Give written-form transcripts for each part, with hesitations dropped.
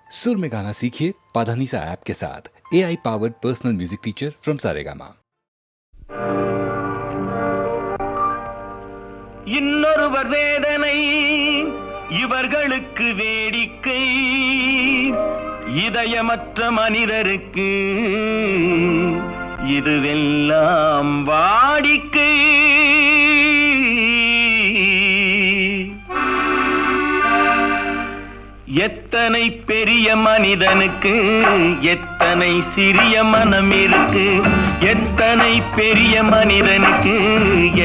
सुर में गाना सीखिए पाधानीसा ऐप के साथ। AI powered personal music teacher from Saregama. இன்னொருவர் வேதனை இவர்களுக்கு வேடிக்கை, இதயமற்ற மனிதருக்கு இதுவெல்லாம் வாடிக்கை. எத்தனை பெரிய மனிதனுக்கு எத்தனை சிறிய மனம் இருக்கு, எத்தனை பெரிய மனிதனுக்கு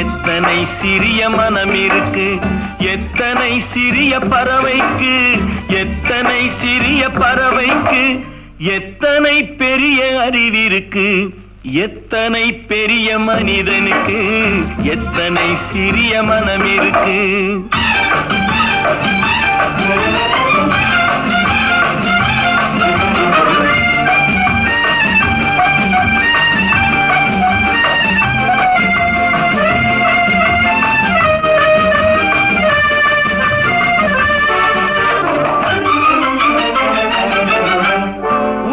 எத்தனை சிறிய மனம் இருக்கு, எத்தனை சிறிய பறவைக்கு எத்தனை சிறிய பறவைக்கு எத்தனை பெரிய அறிவிருக்கு, எத்தனை பெரிய மனிதனுக்கு எத்தனை சிறிய மனம் இருக்கு.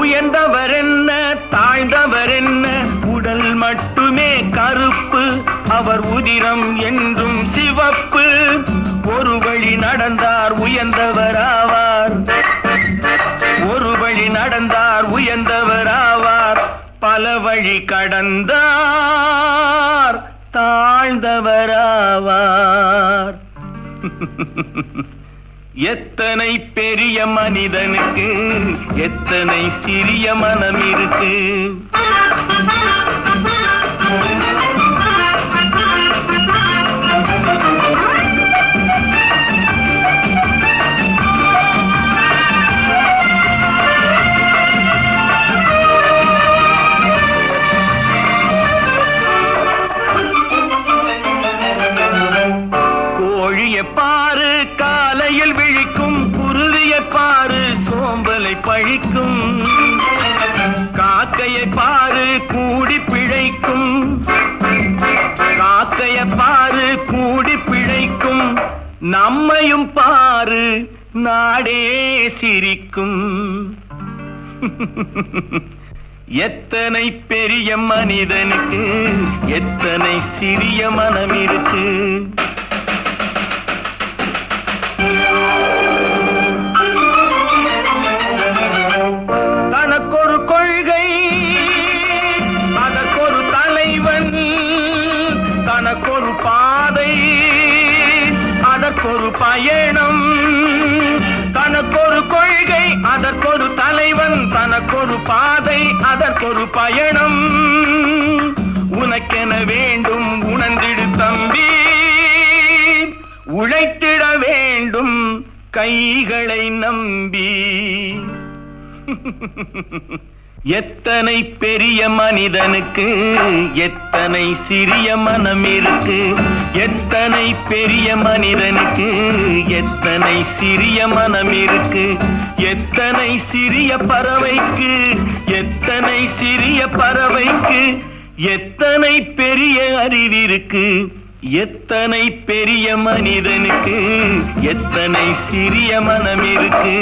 உயர்ந்தவர் என்ன தாழ்ந்தவர் என்ன, உடல் மட்டுமே கருப்பு, அவர் உதிரம் என்றும் சிவப்பு. ஒரு வழி நடந்தார் உயர்ந்தவர் ஆவார், ஒரு வழி நடந்தார் உயர்ந்தவர் ஆவார், பல வழி கடந்தார் தாழ்ந்தவர் ஆவார். எத்தனை பெரிய மனிதனுக்கு எத்தனை சிறிய மனம் இருக்கு. கோழியை பாரு காலையில் விழிக்கும், குருவியை பாரு சோம்பலை பழிக்கும், காக்கையை பாரு கூடி பிழைக்கும், காக்கையை பாரு கூடி பிழைக்கும், நம்மையும் பாரு நாடே சிரிக்கும். எத்தனை பெரிய மனிதனுக்கு எத்தனை சிறிய மனம் இருக்கு. தனக்கொரு கொள்கை அதற்கொரு தலைவன், தனக்கொரு பாதை அதற்கொரு பயணம், தனக்கொரு கொள்கை அதற்கொரு தலைவன், தனக்கொரு பாதை அதற்கொரு பயணம். உனக்கென வேண்டும் உணர்ந்திடு தம்பி, உழைத்திட வேண்டும் கைகளை நம்பி. எத்தனை பெரிய மனிதனுக்கு எத்தனை சிறிய மனம் இருக்கு, எத்தனை பெரிய மனிதனுக்கு எத்தனை சிறிய மனம் இருக்கு, எத்தனை சிறிய பறவைக்கு எத்தனை சிறிய பறவைக்கு எத்தனை பெரிய அறிவிருக்கு, எத்தனை பெரிய மனிதனுக்கு எத்தனை சிறிய மனம் இருக்கு.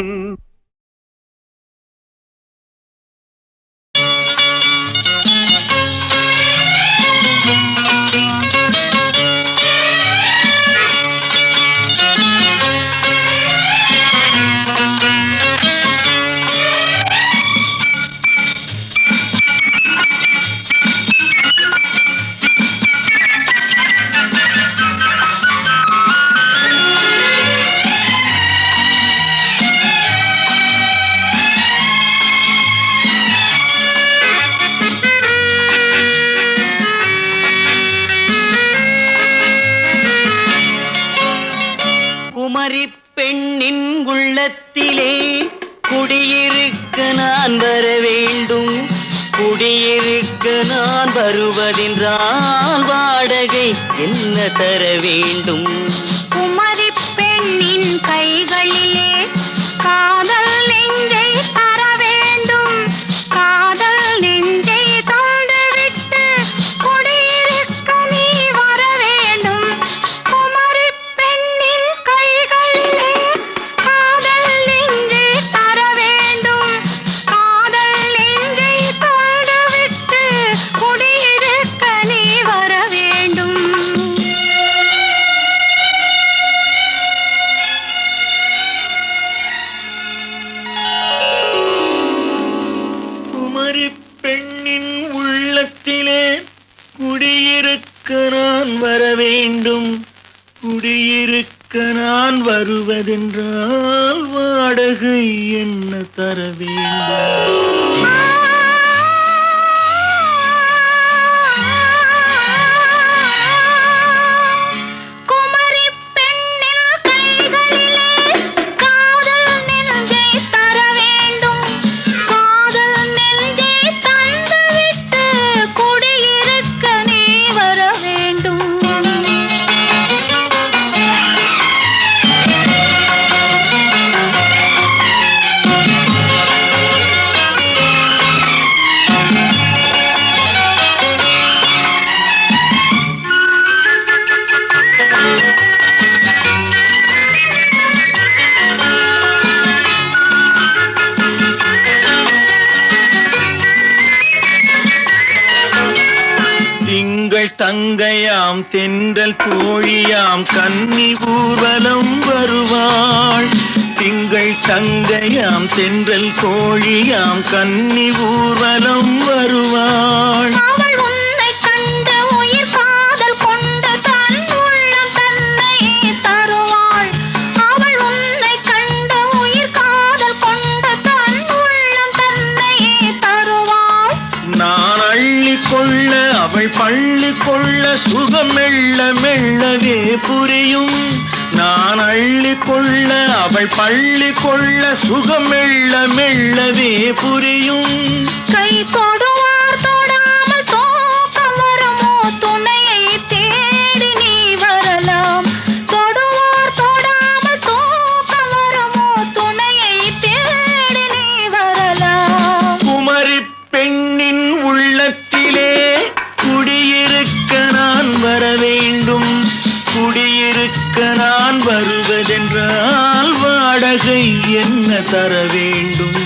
குமரி பெண்ணின் உள்ளத்திலே குடியிருக்க நான் வர வேண்டும், குடியிருக்க நான் வருவதென்றால் வாடகை என்ன தர வேண்டும். குமரி பெண்ணின் கைகளிலே காதல் நெஞ்சை தர வேண்டும், காதல் நெஞ்சை தந்துவிட்டு குடியிருக்க நீ வர வேண்டும். குமரி பெண்ணின் கைகளிலே காதல் நெஞ்சை தர வேண்டும். வர வேண்டும். குடியிருக்க நான் வருவதென்றால் வாடகை என்ன தர வேண்டும். தங்கையாம் தென்றல் தோழியாம் கன்னி ஊர்வலம் வருவாள். திங்கள் தங்கையாம் தென்றல் தோழியாம் கன்னி ஊர்வலம் வருவாள். அவள் உன்னை கண்டு உயிர் காதல் கொண்டு தன் உள்ளம் தன்னையே தருவாள். அவள் உன்னை கண்டு உயிர் காதல் கொண்டு தன் உள்ளம் தன்னையே தருவாள். நான் அள்ளி கொள்ள அவள் பள்ளி கொள்ள சுகம் மெல்ல மெல்லவே புரியும். நான் அள்ளி கொள்ள அவள் பள்ளி கொள்ள சுகம் மெல்ல மெல்லவே புரியும். கை தொடுவார் தொடாமல் தூக்கம் வருமோ துணையை தேடி நீ வரலாம். தொடுவார் தொடாமல் தூக்கம் வருமோ துணையை தேடி நீ வரலாம். குமரி பெண்ணின் உள்ளத்திலே குடியிருக்க நான் வர வேண்டும். குடியிருக்க நான் வருவதென்றால் வாடகை என்ன தர வேண்டும்.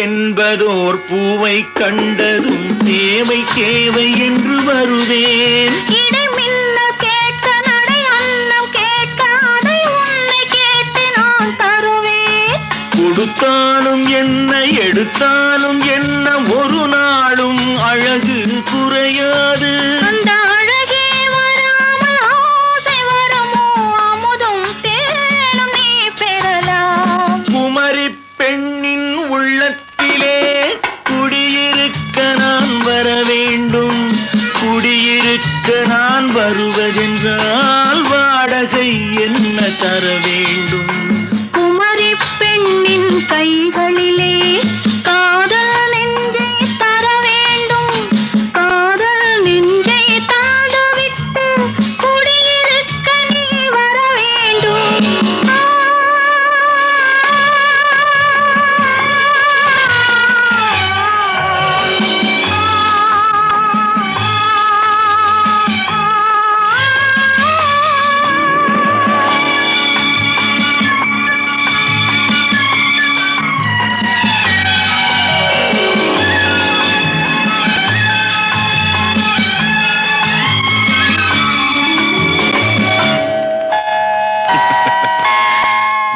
என்பதோர் பூவை கண்டதும் தேவை தேவை என்று வருவேன். இடைமில்ல கேட்க நடை அன்னம் கேட்க அதை உன்னை கேட்டு நான் தருவேன். கொடுத்தாலும் என்ன எடுத்தாலும் என்ன ஒரு நாளும் அழகு குறையாது. அந்த அழகே வராமல் ஆசை வரமோ அமுதும் தேனும் நீ பெறலாம். குமரி பெண்ணின் உள்ளத்திலே குடியிருக்க நான் வர வேண்டும். குடியிருக்க நான் வருவதென்றால் வாடகை என்ன தர வேண்டும். குமரி பெண்ணின் கைகளிலே காதல் நெஞ்சை தர வேண்டும். காதல் நெஞ்சை தந்துவிட்டு குடியிருக்க நீ வர வேண்டும்.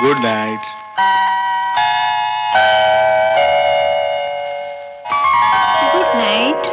Good night. Good night.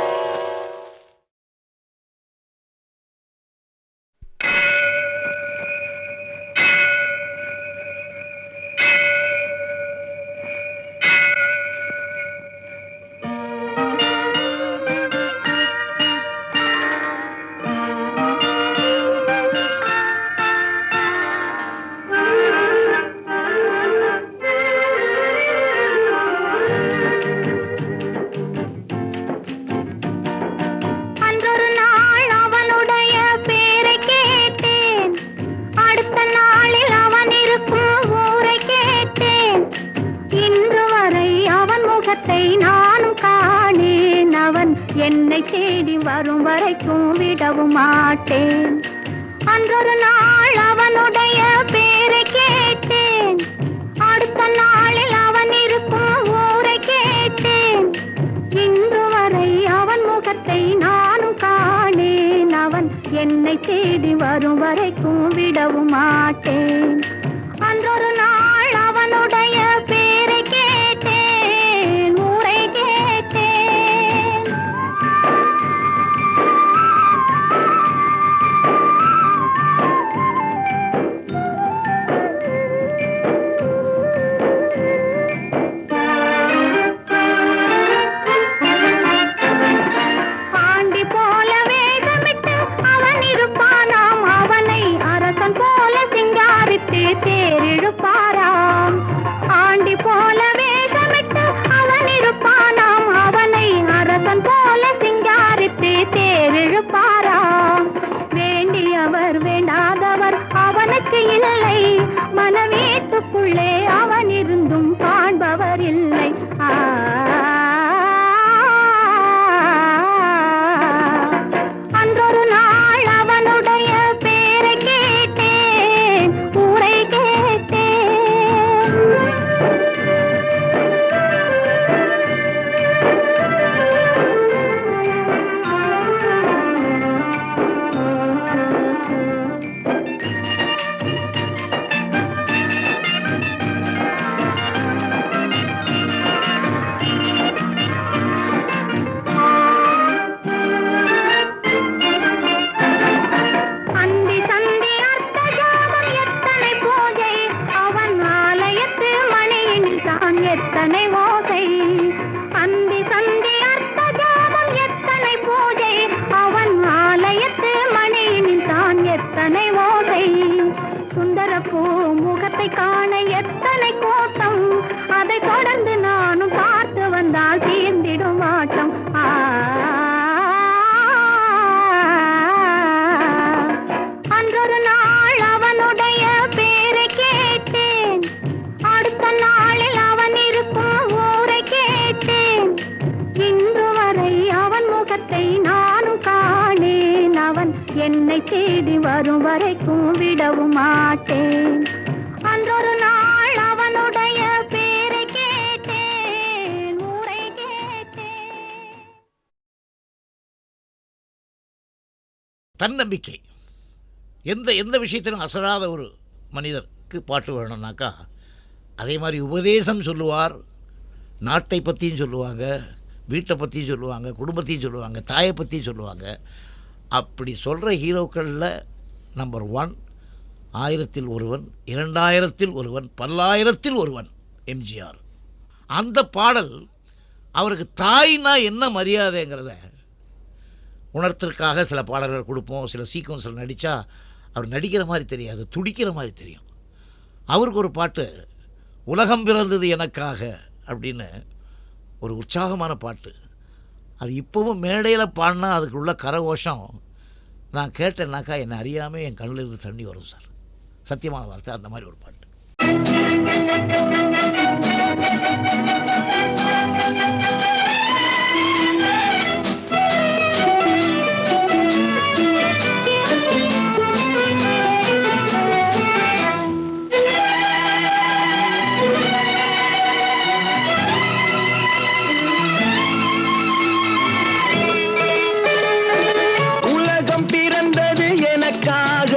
என்னை தேடி வரும் வரைக்கும் விடவும் மாட்டேன். அன்றொரு நாள் அவனுடைய பேரை கேட்டேன், அடுத்த நாளில் அவன் இருக்கும் ஊரை கேட்டேன். இன்று வரை அவன் முகத்தை நானும் காணேன். அவன் என்னை தேடி வரும் வரைக்கும் விடவும் மாட்டேன். அன்றொரு நாள் அவனுடைய பேரை கேட்டேன், ஊரை கேட்டேன். ஆண்டி போல வேகமிட்டு அவன் இருப்பானாம், அவனை அரசன் போல சிங்காரித்து தேரிழுப்பாராம். ஆண்டி போல வேகமிட்டு அவன் இருப்பானாம், அவனை அரசன் போல சிங்காரித்து தேரிழுப்பாராம். வேண்டியவர் வேண்டாதவர் அவனுக்கு இல்லை, மனவீட்டுக்குள்ளே அவன் இருந்தும் காண்பவர் இல்லை. அன்றொரு நாள் அவனுடைய பேரை கேட்டேன், ஊரை கேட்டேன். அந்தி சந்தி அர்த்த ஜாமம் எத்தனை பூஜை, அவன் ஆலயத்து மணியினில் தான் எத்தனை ஓசை. அந்தி சந்தி அர்த்த ஜாமம் எத்தனை பூஜை, அவன் ஆலயத்து மணியினில் தான் எத்தனை ஓசை. சுந்தரப்பூ முகத்தை காண எத்தனை கோட்டம், அதை தொடர்ந்து நானும் பார்த்து வந்தால் தீர்ந்திடும் ஆட்டம். அன்றொரு நாள் அவனுடைய பேரை கேட்டேன், அடுத்த நாளில் அவன் இருக்கும் ஊரை கேட்டேன். இன்று வரை அவன் முகத்தை நானும் காணேன். அவன் என்னை தேடி வரும் வரைக்கும் விடவும் மாட்டேன். அன்றொரு நாள் அவனுடைய பேரை கேட்டேன், ஊரை கேட்டேன். தன்னம்பிக்கை. எந்த விஷயத்திலும் அசராத ஒரு மனிதருக்கு பாட்டு வேணும்னாக்கா அதே மாதிரி உபதேசம் சொல்லுவார். நாட்டை பற்றியும் சொல்லுவாங்க, வீட்டை பற்றியும் சொல்லுவாங்க, குடும்பத்தையும் சொல்லுவாங்க, தாயை பற்றியும் சொல்லுவாங்க. அப்படி சொல்கிற ஹீரோக்களில் நம்பர் 1 1000ல் ஒருவன், 2000ல் ஒருவன், 10,000ல் ஒருவன் எம்ஜிஆர். அந்த பாடல் அவருக்கு தாய்னா என்ன மரியாதைங்கிறத உணர்த்திற்காக சில பாடல்கள் கொடுப்போம். சில சீக்வன்ஸில் நடித்தா அவர் நடிக்கிற மாதிரி தெரியாது, துடிக்கிற மாதிரி தெரியும். அவருக்கு ஒரு பாட்டு உலகம் பிறந்தது எனக்காக அப்படின்னு ஒரு உற்சாகமான பாட்டு. அது இப்போவும் மேடையில் பாடினா அதுக்குள்ள கரகோஷம் நான் கேட்டேன்னாக்கா என்னை அறியாமல் என் கண்ணில் இருந்து தண்ணி வரும் சார். சத்தியமான வார்த்தை. அந்த மாதிரி ஒரு பாட்டு. உலகம் பிறந்தது எனக்காக,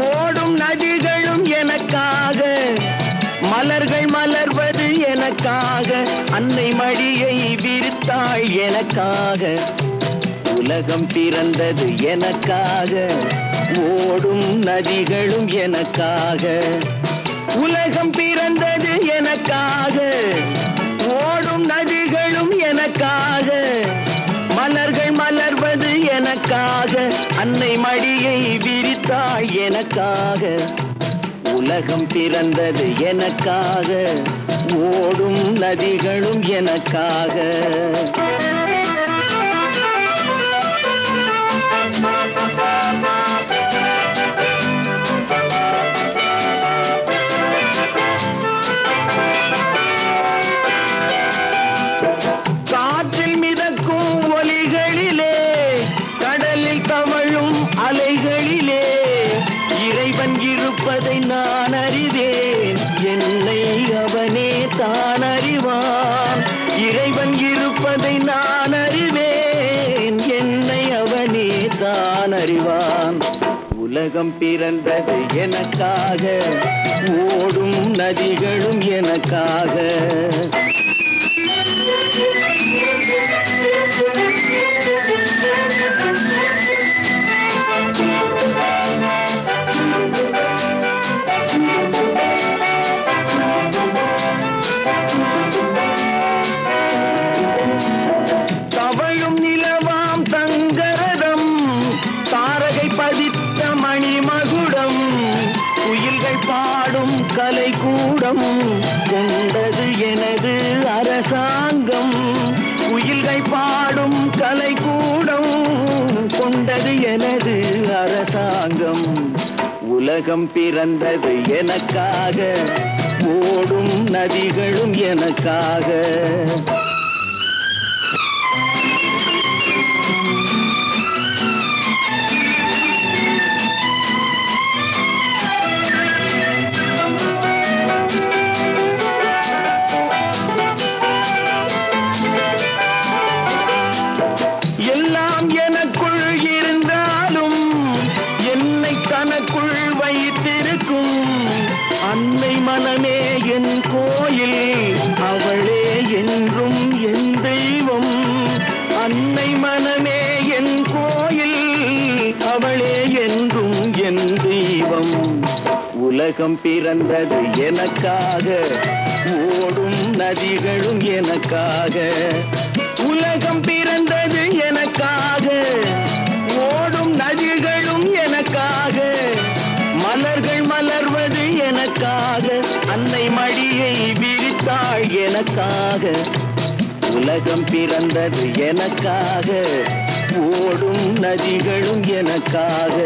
ஓடும் நதிகளும் எனக்காக, மலர்கள் மலர்வது எனக்காக, அன்னை மடியை விரித்தாள் எனக்காக. உலகம் பிறந்தது எனக்காக, ஓடும் நதிகளும் எனக்காக. உலகம் பிறந்தது எனக்காக, ஓடும் நதிகளும் எனக்காக, மலர்கள் மலர்வது எனக்காக, அன்னை மடியை விரித்தாள் எனக்காக. உலகம் பிறந்தது எனக்காக, ஓடும் நதிகளும் எனக்காக. காற்றில் மிதக்கும் ஒலிகளிலே, கடலில் தவழும் அலைகளிலே, என்பதை நான் அறிவேன், என்னை அவனே தான் அறிவான். உலகம் பிறந்தது எனக்காக, ஓடும் நதிகளும் எனக்காக. தவழும் நிலவாம் தங்கரதம், தாரகை பதித்த மணிமகுடம், குயில்கள் பாடும் கலைக்கூடம், கொண்டது எனது அரசாங்கம். குயில்கள் பாடும் கலைக்கூடம், கொண்டது எனது அரசாங்கம். உலகம் பிறந்தது எனக்காக, ஓடும் நதிகளும் எனக்காக. எல்லாம் எனக்குள் இருந்தாலும் என்னை தனக்குள் வைத்திருக்கும் அன்னை மனமே என் கோயில், அவளே என்றும் என் தெய்வம். அன்னை மனமே என் கோயில், அவளே என்றும் என் தெய்வம். உலகம் பிறந்தது எனக்காக, ஓடும் நதிகளும் எனக்காக. உலகம் பிறந்தது எனக்காக, ஓடும் நதிகளும் எனக்காக. மலர்கள் மலர்வது எனக்காக, அன்னை மடியை விரித்தாள் எனக்காக. உலகம் பிறந்தது எனக்காக, ஓடும் நதிகளும் எனக்காக.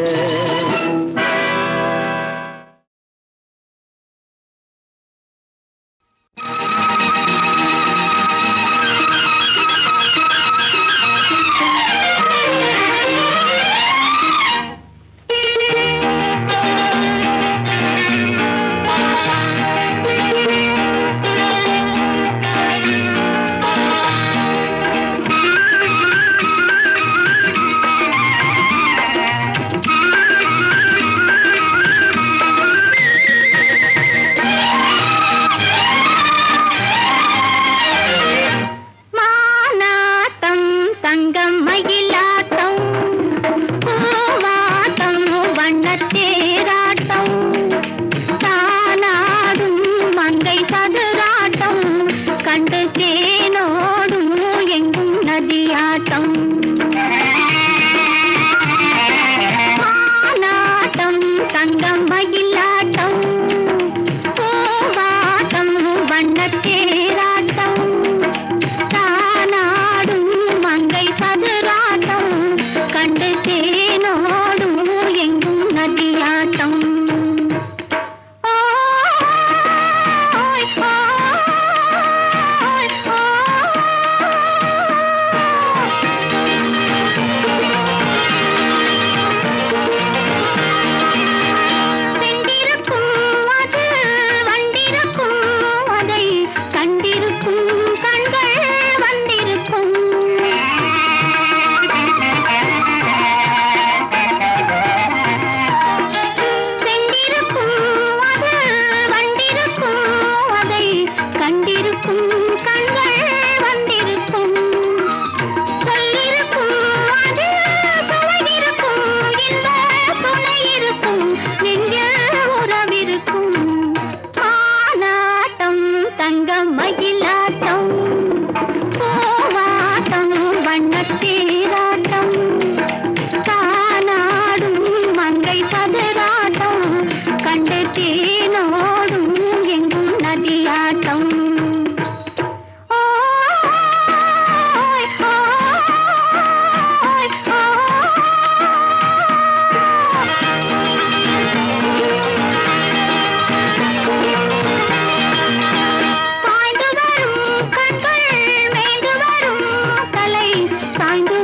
சாய்ந்து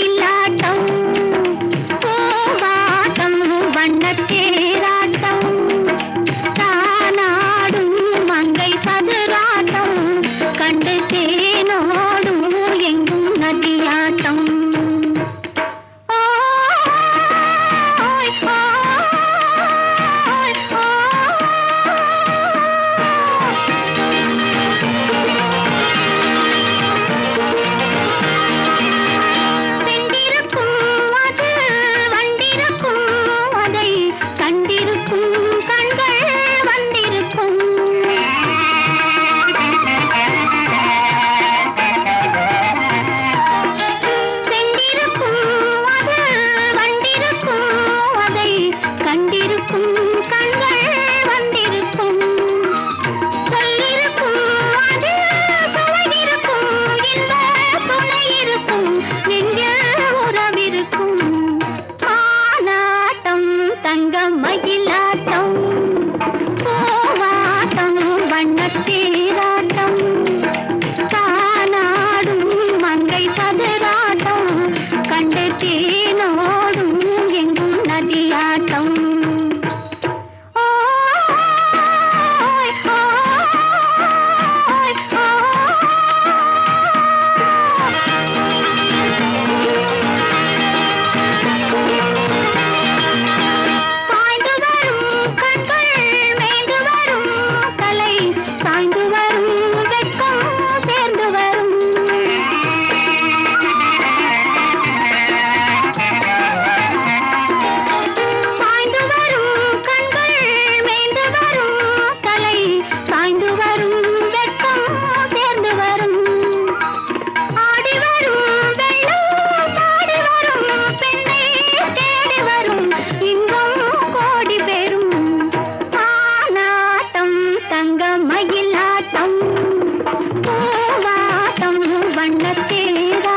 மயிலாட்டம் பூவாட்டம் வண்ணத்தேராட்டம் தானாடும் மங்கை சதுராட்டம் கண்டு தேனோடும் எங்கும் நதியாட்டம் மயிலாட்டம் பூவாட்டம் வண்ணத்தேர